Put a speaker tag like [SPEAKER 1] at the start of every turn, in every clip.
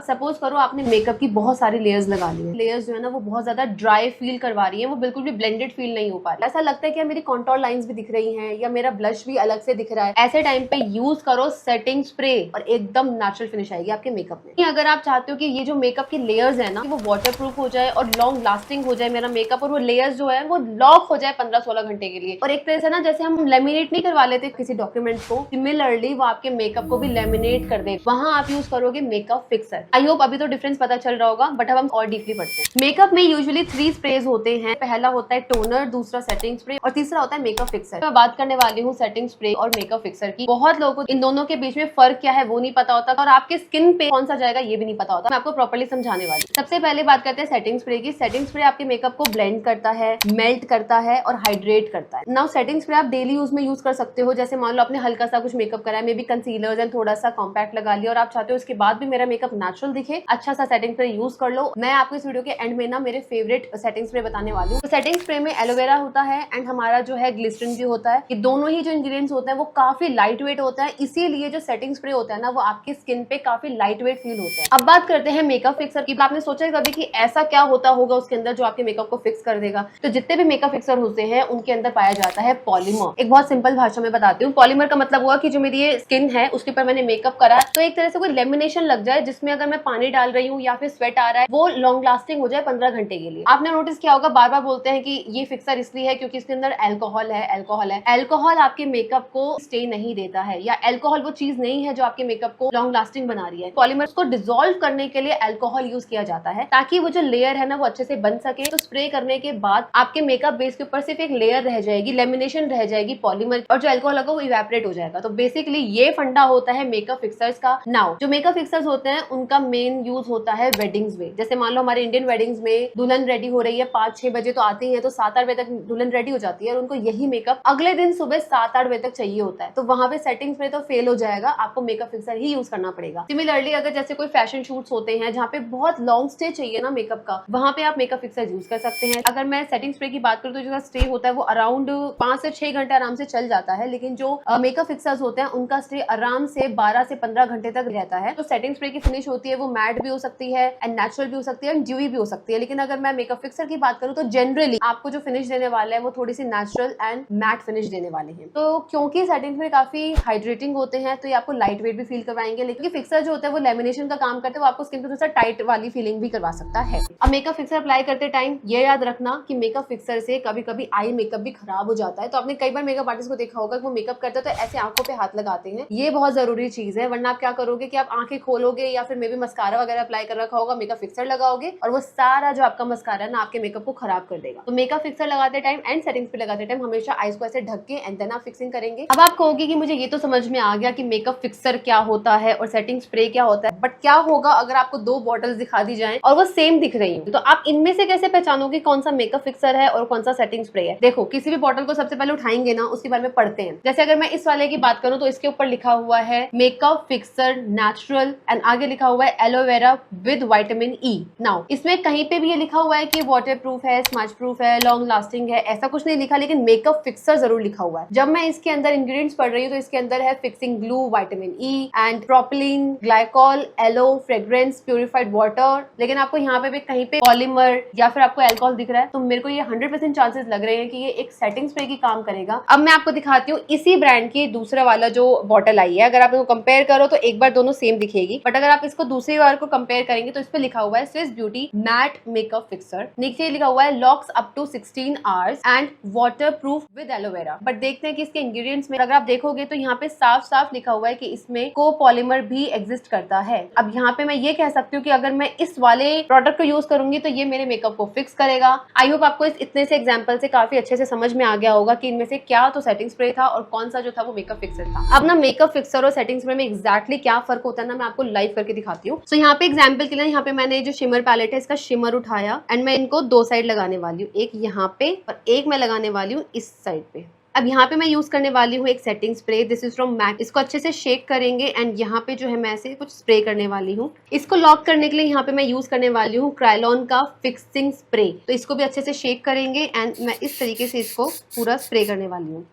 [SPEAKER 1] Suppose करो आपने makeup की बहुत सारी लेयर्स लगा ली है, लेयर्स जो है ना वो बहुत ज्यादा ड्राई फील करवा रही है, वो बिल्कुल भी ब्लेंडेड फील नहीं हो पा रहा है। ऐसा लगता है कि मेरी कॉन्टोर लाइंस भी दिख रही हैं या मेरा ब्लश भी अलग से दिख रहा है। ऐसे टाइम पे यूज करो सेटिंग स्प्रे और एकदम नेचुरल फिनिश आएगी आपके मेकअप में। अगर आप चाहते हो कि ये जो मेकअप की लेयर्स है ना वो वाटर प्रूफ हो जाए और लॉन्ग लास्टिंग हो जाए मेरा मेकअप, और वो लेयर्स जो है वो लॉक हो जाए 15-16 घंटे के लिए, और एक तरह से ना जैसे हम लेमिनेट नहीं करवा लेते किसी डॉक्यूमेंट को, सिमिलरली वो आपके मेकअप को भी लेमिनेट कर दे। वहां आप यूज करोगे मेकअप फिक्सर। आई होप अभी तो डिफरेंस पता चल रहा होगा, बट अब हम और डीपली पढ़ते हैं। मेकअप में यूजुअली 3 स्प्रेज होते हैं। पहला होता है टोनर, दूसरा सेटिंग स्प्रे और तीसरा होता है मेकअप फिक्सर। मैं बात करने वाली हूँ सेटिंग स्प्रे और मेकअप फिक्सर की। बहुत लोगों को इन दोनों के बीच में फर्क क्या है वो नहीं पता होता, और आपके स्किन पे कौन सा जाएगा ये भी नहीं पता होता। मैं आपको प्रॉपर्ली समझाने वाली। सबसे पहले बात करते हैं सेटिंग स्प्रे की। सेटिंग स्प्रे आपके मेकअप को ब्लेंड करता है, मेल्ट करता है और हाइड्रेट करता है। नाउ सेटिंग स्प्रे आप डेली यूज में यूज कर सकते हो। जैसे मान लो आपने हल्का सा कुछ मेकअप करा है, मे बी कंसीलर एंड थोड़ा सा कॉम्पैक्ट लगा लिया, और आप चाहते हो इसके बाद भी मेरा मेकअप नेचुरल दिखे, अच्छा सा सेटिंग स्प्रे यूज कर लो। मैं आपको इस वीडियो के एंड में ना मेरे फेवरेट सेटिंग स्प्रे बताने वाली हूँ। तो सेटिंग स्प्रे में एलोवेरा होता है एंड हमारा जो है ग्लिसरीन भी होता है। ये दोनों ही जो इंग्रेडिएंट्स होते हैं वो काफी लाइट वेट होता है, इसीलिए जो सेटिंग स्प्रे होता है ना वो आपकी स्किन पे काफी लाइट वेट फील होता है। अब बात करते हैं मेकअप फिक्सर की। आपने सोचा कभी कि ऐसा क्या होता होगा उसके अंदर जो आपके मेकअप को फिक्स कर देगा? तो जितने भी मेकअप फिक्सर होते हैं उनके अंदर पाया जाता है पॉलीमर। एक बहुत सिंपल भाषा में बताती हूँ। पॉलीमर का मतलब हुआ कि जो मेरी ये स्किन है उसके ऊपर मैंने मेकअप करा तो एक तरह से कोई लेमिनेशन लग जाए, जिसमें अगर मैं पानी डाल रही हूँ या फिर स्वेट आ रहा है वो लॉन्ग लास्टिंग हो जाए 15 घंटे के लिए। आपने नोटिस किया होगा बार बार बोलते हैं कि ये फिक्सर इसलिए है क्योंकि इसके अंदर अल्कोहल है। अल्कोहल है, अल्कोहल आपके मेकअप को स्टे नहीं देता है, या अल्कोहल वो चीज नहीं है जो आपके मेकअप को लॉन्ग लास्टिंग बना रही है। पॉलीमर को डिसॉल्व करने के लिए अल्कोहल यूज किया जाता है ताकि वो जो लेयर है ना वो अच्छे से बन सके। तो स्प्रे करने के बाद आपके मेकअप बेस के ऊपर सिर्फ एक लेयर रह जाएगी, लेमिनेशन रह जाएगी पॉलीमर, और जो अल्कोहल होगा वो इवेपोरेट हो जाएगा। तो बेसिकली ये फंडा होता है मेकअप फिक्सर्स का। नाउ जो मेकअप फिक्सर्स होते हैं उनका मेन यूज होता है वेडिंग्स में। जैसे मान लो हमारे इंडियन वेडिंग्स में दुल्हन रेडी हो रही है, 5-6 बजे तो आती है, तो 7-8 बजे तक दुल्हन रेडी हो जाती है और उनको यही मेकअप अगले दिन सुबह 7-8 बजे तक चाहिए होता है। तो वहां पे सेटिंग्स में तो फेल हो जाएगा, आपको मेकअप फिक्सर ही यूज करना पड़ेगा। सिमिलरली अगर जैसे कोई फैशन शूट्स होते हैं जहाँ पे बहुत लॉन्ग स्टे चाहिए ना मेकअप का, वहां पे आप मेकअप फिक्सर यूज कर सकते हैं। अगर मैं सेटिंग स्प्रे की बात करूँ तो जो स्टे होता है वो अराउंड 5 से 6 घंटे आराम से चल जाता है, लेकिन जो मेकअप फिक्सर्स होते हैं उनका स्टे आराम से 12 से 15 घंटे तक रहता है। तो सेटिंग स्प्रे की फिनिश होती है वो मैट भी हो सकती है एंड नेचुरल भी हो सकती है एंड ड्यूई भी हो सकती है। लेकिन अगर मैं मेकअप फिक्सर की बात करूँ तो जनरली आपको जो फिनिश देने वाला है वो थोड़ी सी नेचुरल एंड मैट फिनिश देने वाले हैं। तो क्योंकि सेटिंग स्प्रे काफी हाइड्रेटिंग होते हैं तो ये आपको लाइट वेट भी फील करवाएंगे, लेकिन फिक्सर जो होता है वो लेमिनेशन का काम करते हैं, वो आपको स्किन पे थोड़ा सा टाइट वाली फीलिंग भी करवा सकता है। अब मेकअप फिक्सर अप्लाई करते टाइम ये याद रखना कि मेकअप फिक्सर से कभी कभी आई मेकअप भी खराब हो जाता है। तो आपने कई बार मेकअप आर्टिस्ट को देखा होगा कि वो मेकअप करते हैं तो ऐसे आंखों पे हाथ लगाते हैं। ये बहुत जरूरी चीज है, वरना आप क्या करोगे कि आप आंखें खोलोगे या फिर मे बी मस्कारा वगैरह अप्लाई कर रखा होगा, मेकअप फिक्सर लगाओगे और वो सारा जो आपका मस्कारा है ना आपके मेकअप को खराब कर देगा। तो मेकअप फिक्सर लगाते टाइम एंड सेटिंग्स पे लगाते टाइम हमेशा आईज को ऐसे ढक के एंड देन आप फिक्सिंग करेंगे। अब आप कहोगे कि मुझे ये तो समझ में आ गया कि मेकअप फिक्सर क्या होता है और सेटिंग स्प्रे क्या होता है, बट क्या होगा अगर आपको 2 बॉटल्स दिखा दी जाएं और वो सेम दिख रही हो? तो आप इनमें से कैसे पहचानोगे कौन सा मेकअप फिक्सर है और कौन सा सेटिंग स्प्रे है? देखो, किसी भी बॉटल को सबसे पहले उठाएंगे ना उसके बारे में पढ़ते हैं। जैसे अगर मैं इस वाले की बात करूं तो इसके ऊपर लिखा हुआ है मेकअप फिक्सर नेचुरल एंड आगे लिखा हुआ है aloe vera with vitamin E. Now इसमें कहीं पे भी ये लिखा हुआ है कि वाटर प्रूफ है, स्मज प्रूफ है, लॉन्ग लास्टिंग है, ऐसा कुछ नहीं लिखा, लेकिन मेकअप फिक्सर जरूर लिखा हुआ है। जब मैं इसके अंदर इंग्रेडिएंट्स पढ़ रही हूँ तो इसके अंदर है fixing glue, vitamin E and propylene glycol, aloe fragrance, purified water, लेकिन आपको यहाँ पे भी कहीं पे पॉलीमर या फिर आपको अल्कोहल दिख रहा है। तो मेरे को ये 100% चांसेस लग रहे हैं कि ये एक सेटिंग स्प्रे की काम करेगा। अब मैं आपको दिखाती हूँ इसी ब्रांड की दूसरा वाला जो बॉटल आई है। अगर आप इसको कंपेयर करो तो एक बार दोनों सेम दिखेगी, बट अगर आप इसको दूसरी बार को कंपेयर करेंगे तो इस पे लिखा हुआ है Swiss beauty matte makeup fixer, नीचे लिखा हुआ है locks up to 16 hours and waterproof with aloe vera. But देखते हैं कि इसके इंग्रेडिएंट्स में अगर आप देखोगे तो यहाँ पे साफ साफ लिखा हुआ है कि इसमें कोपॉलीमर भी एग्जिस्ट करता है। अब यहाँ पे मैं ये कह सकती हूँ कि अगर मैं इस वाले प्रोडक्ट को यूज करूंगी तो ये मेरे मेकअप को फिक्स करेगा। आई होप आपको इस इतने से एग्जांपल से काफी अच्छे से समझ में आ गया होगा कि इनमें से क्या तो सेटिंग स्प्रे था और कौन सा जो था वो मेकअप फिक्सर था। अब ना मेकअप फिक्सर और सेटिंग स्प्रे में एग्जैक्टली क्या फर्क होता है ना मैं आपको लाइव करके दिखाती हूँ। सो यहाँ पे एग्जाम्पल के लिए यहाँ पे मैंने जो शिमर पैलेट है इसका शिमर उठाया एंड मैं इनको 2 साइड लगाने वाली हूँ, एक यहाँ पे और एक मैं लगाने वाली हूँ इस साइड पे। अब यहाँ पे मैं यूज करने वाली हूँ एक setting spray, this is from MAC. इसको अच्छे से शेक करेंगे एंड यहाँ पे जो है मैं ऐसे कुछ स्प्रे करने वाली हूँ। इसको लॉक करने के लिए यहाँ पे मैं यूज करने वाली हूँ क्रायलॉन का फिक्सिंग स्प्रे। तो इसको भी अच्छे से शेक करेंगे एंड मैं इस तरीके से इसको पूरा स्प्रे करने वाली हूँ।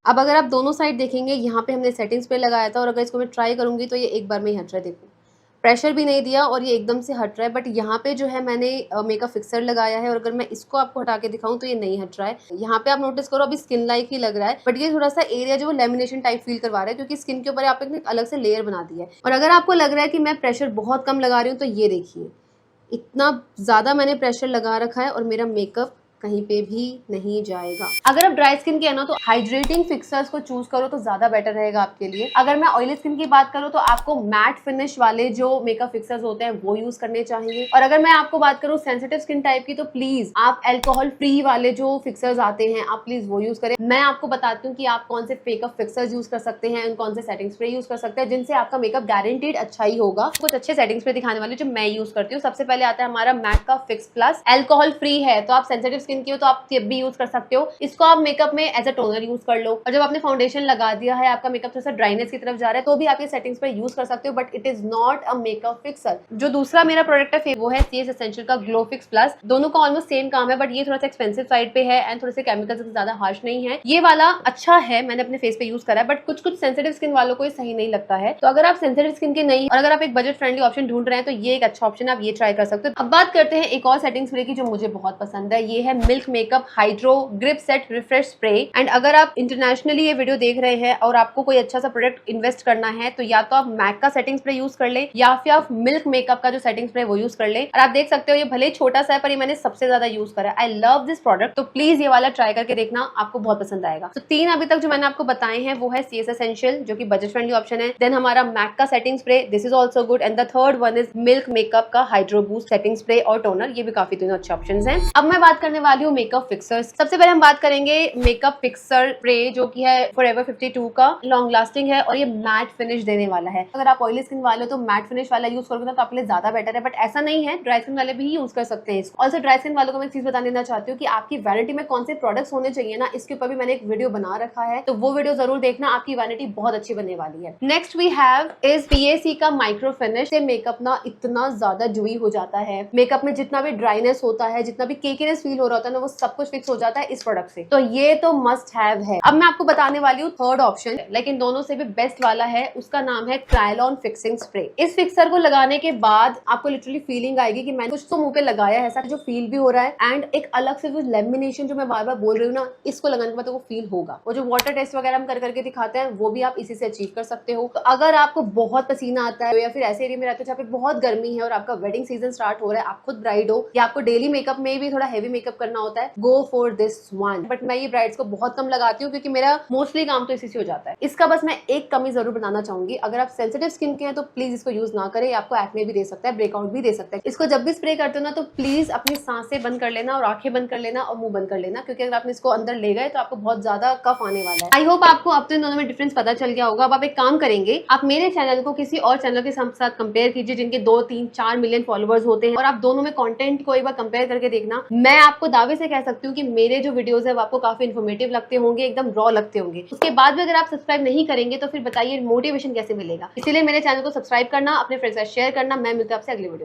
[SPEAKER 1] अब अगर आप दोनों साइड देखेंगे, यहाँ पे हमने सेटिंग स्प्रे लगाया था और अगर इसको मैं ट्राई करूंगी तो ये एक बार में ही हट रहा है। देखो, प्रेशर भी नहीं दिया और ये एकदम से हट रहा है। बट यहाँ पे जो है मैंने मेकअप फिक्सर लगाया है और अगर मैं इसको आपको हटा के दिखाऊं तो ये नहीं हट रहा है। यहाँ पे आप नोटिस करो, अभी स्किन लाइक ही लग रहा है, बट ये थोड़ा सा एरिया जो लेमिनेशन टाइप फील करवा रहा है, क्योंकि स्किन के ऊपर आपने एक अलग से लेयर बना दी है। और अगर आपको लग रहा है कि मैं प्रेशर बहुत कम लगा रही हूँ, तो ये देखिए, इतना ज्यादा मैंने प्रेशर लगा रखा है और मेरा मेकअप कहीं पे भी नहीं जाएगा। अगर आप ड्राई स्किन के है ना, तो हाइड्रेटिंग फिक्सर्स को चूज करो तो ज्यादा बेटर रहेगा आपके लिए। अगर मैं ऑयली स्किन की बात करूँ तो आपको मैट फिनिश वाले जो मेकअप फिक्सर्स होते हैं वो यूज करने चाहिए। और अगर मैं आपको बात करूँ सेंसिटिव स्किन टाइप की, तो प्लीज आप अल्कोहल फ्री वाले जो फिक्सर्स आते हैं आप प्लीज वो यूज करें। मैं आपको बताती हूँ कि आप कौन से मेकअप फिक्सर्स यूज कर सकते हैं, कौन से सेटिंग स्प्रे यूज कर सकते हैं, जिनसे आपका मेकअप गारंटीड अच्छा ही होगा। कुछ अच्छे सेटिंग स्प्रे दिखाने वाले जो मैं यूज करती हूँ। सबसे पहले आता है हमारा मैक का फिक्स प्लस, अल्कोहल फ्री है, तो आप सेंसिटिव स्किन की हो तो आप भी यूज कर सकते हो। इसको आप मेकअप में एज अ टोनर यूज कर लो, और जब आपने फाउंडेशन लगा दिया है, आपका मेकअप थोड़ा सा ड्राइनेस की तरफ जा रहा है, तो भी आप ये सेटिंग्स पे यूज कर सकते हो, but it is not a makeup fixer. जो दूसरा मेरा प्रोडक्ट है वो है CS एसेंशियल का ग्लो फिक्स प्लस। दोनों का ऑलमोस्ट सेम काम है, बट ये थोड़ा सा एक्सपेंसिव साइड पे है एंड थोड़े से केमिकल्स से ज्यादा हार्श नहीं है। ये वाला अच्छा है, मैंने अपने फेस पे यूज करा है, बट कुछ कुछ सेंसिटिव स्किन वालों को ये सही नहीं लगता है। तो अगर आप सेंसिटिव स्किन के नहीं और अगर आप एक बजट फ्रेंडली ऑप्शन ढूंढ रहे हैं, तो ये एक अच्छा ऑप्शन है, आप ये ट्राई कर सकते हो। अब बात करते हैं एक और सेटिंग स्प्रे की जो मुझे बहुत पसंद है। ये है milk makeup hydro grip set refresh spray. And अगर आप इंटरनेशनली ये वीडियो देख रहे हैं और आपको कोई अच्छा सा प्रोडक्ट इन्वेस्ट करना है, तो या तो आप मैक का सेटिंग स्प्रे यूज कर ले, या फिर आप मिल्क मेकअप का जो सेटिंग स्प्रे वो यूज कर ले। और आप देख सकते हो ये भले छोटा सा है, पर ये मैंने सबसे ज्यादा यूज करा है। आई लव दिस प्रोडक्ट, तो प्लीज ये वाला ट्राई करके देखना, आपको बहुत पसंद आएगा। तो 3 अभी तक जो मैंने आपको बताए हैं वो है CS एसेंशियल, जो कि बजट फ्रेंडली ऑप्शन है, देन हमारा मैक का setting spray, this is also good, and the third one is milk makeup का हाइड्रो बूस्ट सेटिंग स्प्रे और टोनर। ये भी काफी तीनों अच्छे ऑप्शंस हैं। अब मैं बात करने वाली हूँ मेकअप फिक्सर्स। सबसे पहले हम बात करेंगे मेकअप फिक्सर स्प्रे, जो कि है फॉरएवर 52 का, लॉन्ग लास्टिंग है और ये मैट फिनिश देने वाला है। अगर आप ऑयली स्किन वाले हो तो मैट फिनिश वाला यूज करोगे तो आपके लिए ज्यादा बेटर है, बट ऐसा नहीं है, ड्राई स्किन वाले भी यूज कर सकते हैं इसको। ऑल्सो ड्राई स्किन वालों को मैं एक चीज बता देना चाहती हूँ कि आपकी वैनिटी में कौन से प्रोडक्ट्स होने चाहिए ना, इसके ऊपर भी मैंने एक वीडियो बना रखा है, तो वो वीडियो जरूर देखना, आपकी वैनिटी बहुत अच्छी बनने वाली है। Next we have is PAC का माइक्रो फिनिश। से मेकअप ना इतना ज्यादा ड्यूई हो जाता है, मेकअप में जितना भी ड्राइनेस होता है, जितना भी केकीनेस फील हो रहा होता है ना, वो सब कुछ फिक्स हो जाता है इस प्रोडक्ट से। तो ये तो मस्ट हैव है। अब मैं आपको बताने वाली हूँ थर्ड ऑप्शन, लेकिन दोनों से भी बेस्ट वाला है, उसका नाम है क्रायलॉन फिक्सिंग स्प्रे। इस फिक्सर को लगाने के बाद आपको लिटरली फीलिंग आएगी कि मैंने कुछ तो मुंह पे लगाया है, ऐसा जो फील भी हो रहा है, एंड एक अलग से जो लेमिनेशन जो मैं बार बार बोल रही हूँ ना, इसको लगाने के बाद तो वो फील होगा। वो जो वाटर टेस्ट वगैरह हम कर करके दिखाते हैं, वो भी आप इसी से अचीव कर सकते हो। तो अगर आपको बहुत पसीना आता है या फिर ऐसे एरिया में रहते हो जहाँ पे बहुत गर्मी है और आपका वेडिंग सीजन स्टार्ट हो रहा है, आप खुद ब्राइड हो या आपको डेली मेकअप में भी थोड़ा हेवी मेकअप करना होता है, go for this one. But मैं ये ब्राइड्स को बहुत कम लगाती हूँ, क्योंकि मेरा मोस्टली काम तो इसी से हो जाता है। इसका बस मैं एक कमी जरूर बताना चाहूंगी, अगर आप सेंसिटिव स्किन के हैं तो प्लीज इसको यूज ना करें, आपको एक्ने भी दे सकता है, ब्रेकआउट भी दे सकता है। इसको जब भी स्प्रे करते हो ना, तो प्लीज अपनी सांसें बंद कर लेना और आंखें बंद कर लेना और मुंह बंद कर लेना, क्योंकि अगर आपने इसको अंदर ले गए तो आपको बहुत ज्यादा कफ आने वाला है। आई होप आपको अब तो इन दोनों में डिफरेंस पता चल गया होगा। अब आप एक काम करेंगे, आप मेरे चैनल को किसी और चैनल के साथ कंपेयर कीजिए जिनके 2, 3, 4 मिलियन फॉलोअर्स होते हैं, और आप दोनों में कंटेंट को एक बार कंपेयर करके देखना। मैं आपको दावे से कह सकती हूँ कि मेरे जो वीडियोस है वो आपको काफी इन्फॉर्मेटिव लगते होंगे, एकदम रॉ लगते होंगे। उसके बाद भी अगर आप सब्सक्राइब नहीं करेंगे तो फिर बताइए मोटिवेशन कैसे मिलेगा। इसीलिए मेरे चैनल को सब्सक्राइब करना, अपने फ्रेंड्स के साथ शेयर करना। मैं मिलती हूं आपसे अगली वीडियो।